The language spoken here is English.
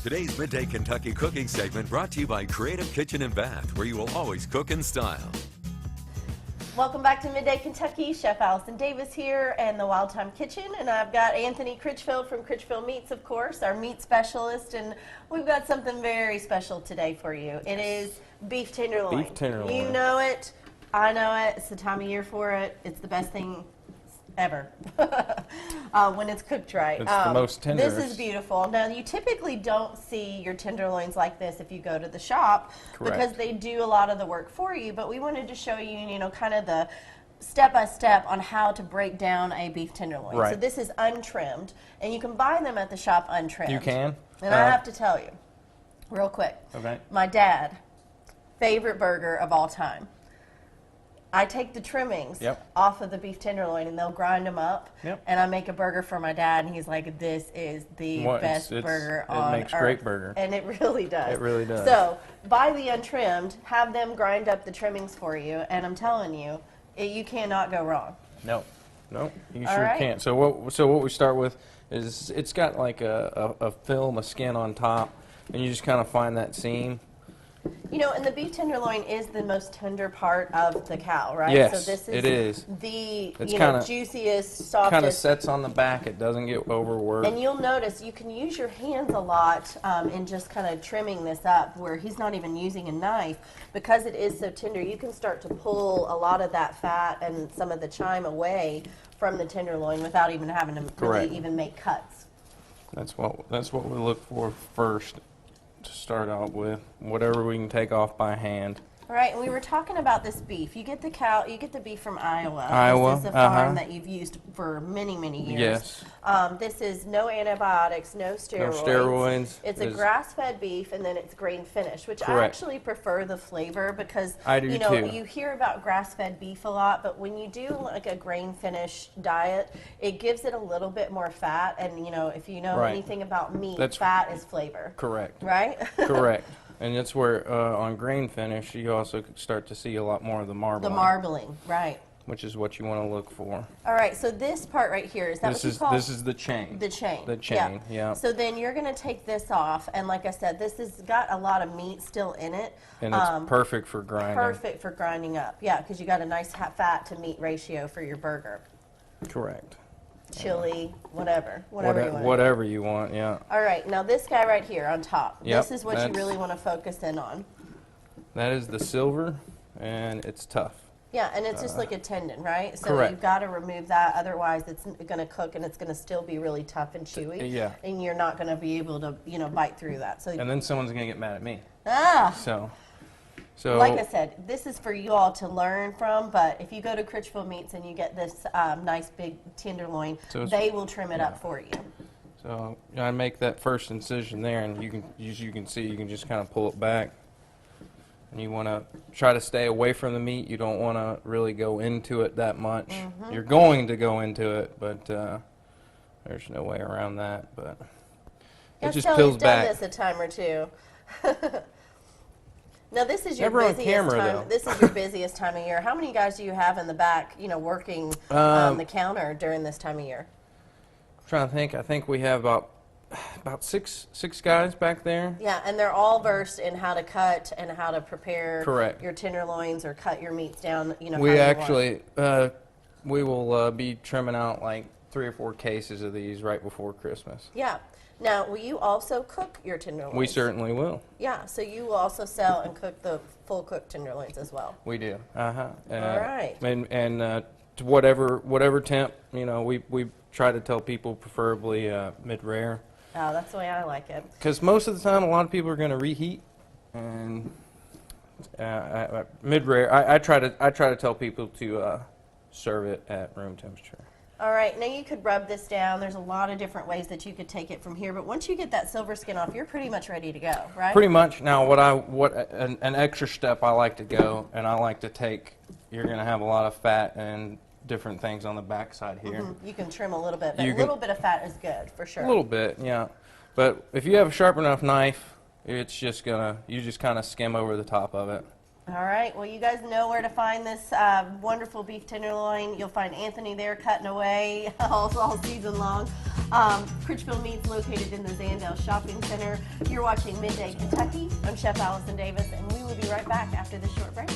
Today's Midday Kentucky Cooking segment brought to you by Creative Kitchen and Bath, where you will always cook in style. Welcome back to Midday Kentucky. Chef Allison Davis here and the Wild Time Kitchen, and I've got Anthony Critchfield from Critchfield Meats, of course, our meat specialist, and we've got something very special today for you. It is beef tenderloin. Beef tenderloin. You know it. I know it. It's the time of year for it. It's the best thing ever when it's cooked right. It's the most tender. This is beautiful. Now, you typically don't see your tenderloins like this if you go to the shop. Correct. Because they do a lot of the work for you, but we wanted to show you, you know, kind of the step-by-step on how to break down a beef tenderloin. Right. So this is untrimmed, and you can buy them at the shop untrimmed. You can? And I have to tell you, real quick, Okay. my dad, favorite burger of all time. I take the trimmings off of the beef tenderloin, and they'll grind them up, and I make a burger for my dad, and he's like, this is the best burger on earth. It makes great burger. And it really does. It really does. So buy the untrimmed, have them grind up the trimmings for you, and I'm telling you, you cannot go wrong. No, you sure can't. So what we start with is it's got like a film, a skin on top, and you just kind of find that seam. You know, and the beef tenderloin is the most tender part of the cow, right? Yes, so this is it is. The It's juiciest, softest. Kind of sets on the back. It doesn't get overworked. And you'll notice you can use your hands a lot in just kind of trimming this up, where he's not even using a knife. Because it is so tender, you can start to pull a lot of that fat and some of the chime away from the tenderloin without even having to really even make cuts. That's what we look for first. To start out with, whatever we can take off by hand. All right, and we were talking about this beef. You get the beef from Iowa. Iowa, This is a farm that you've used for many, many years. Yes. This is no antibiotics, no steroids. No steroids. It's a grass-fed beef, and then it's grain finished, which I actually prefer the flavor because I do too. You hear about grass-fed beef a lot, but when you do like a grain finished diet, it gives it a little bit more fat. And if you know anything about meat, fat is flavor. Correct. Right? Correct. And that's where, on grain finish, you also start to see a lot more of the marbling. The marbling, right. Which is what you want to look for. All right, so this part right here, is that what you call? This is the chain. The chain. The chain, yeah. So then you're going to take this off, and like I said, this has got a lot of meat still in it. And it's perfect for grinding. Perfect for grinding up, yeah, because you got a nice fat to meat ratio for your burger. Correct. Chili, whatever you want. Whatever you want, yeah. All right, now this guy right here on top, Yep, this is what you really want to focus in on. That is the silver, and it's tough. Yeah, and it's just like a tendon, right? So correct. You've got to remove that, otherwise it's going to cook and it's going to still be really tough and chewy. Yeah. And you're not going to be able to, bite through that. So. And then someone's going to get mad at me. So like I said, this is for you all to learn from, but if you go to Critchfield Meats and you get this nice big tenderloin, they will trim it up for you. So I make that first incision there, and you can see, you can just kind of pull it back. And you want to try to stay away from the meat. You don't want to really go into it that much. Mm-hmm. You're going to go into it, but there's no way around that. But it just peels back. You've done this a time or two. Now this is your Never busiest on camera, time. though. This is your busiest time of year. How many guys do you have in the back, working on the counter during this time of year? I'm trying to think. I think we have about six guys back there. Yeah, and they're all versed in how to cut and how to prepare your tenderloins or cut your meats down. We actually we will be trimming out like 3 or 4 cases of these right before Christmas. Yeah. Now, will you also cook your tenderloins? We certainly will. Yeah, so you will also sell and cook the full cooked tenderloins as well. We do. All right. And to whatever temp, we try to tell people preferably mid-rare. Oh, that's the way I like it. Because most of the time, a lot of people are going to reheat, and mid-rare. I try to tell people to serve it at room temperature. All right, now you could rub this down. There's a lot of different ways that you could take it from here, but once you get that silver skin off, you're pretty much ready to go, right? Pretty much. Now, an extra step I like to go, and I like to take. You're going to have a lot of fat and different things on the back side here. Mm-hmm. You can trim a little bit, but a little bit of fat is good for sure. A little bit, yeah. But if you have a sharp enough knife, it's just you just kind of skim over the top of it. All right, well, you guys know where to find this wonderful beef tenderloin. You'll find Anthony there cutting away all season long. Critchfield Meats located in the Zandale Shopping Center. You're watching Midday Kentucky. I'm Chef Allison Davis, and we will be right back after this short break.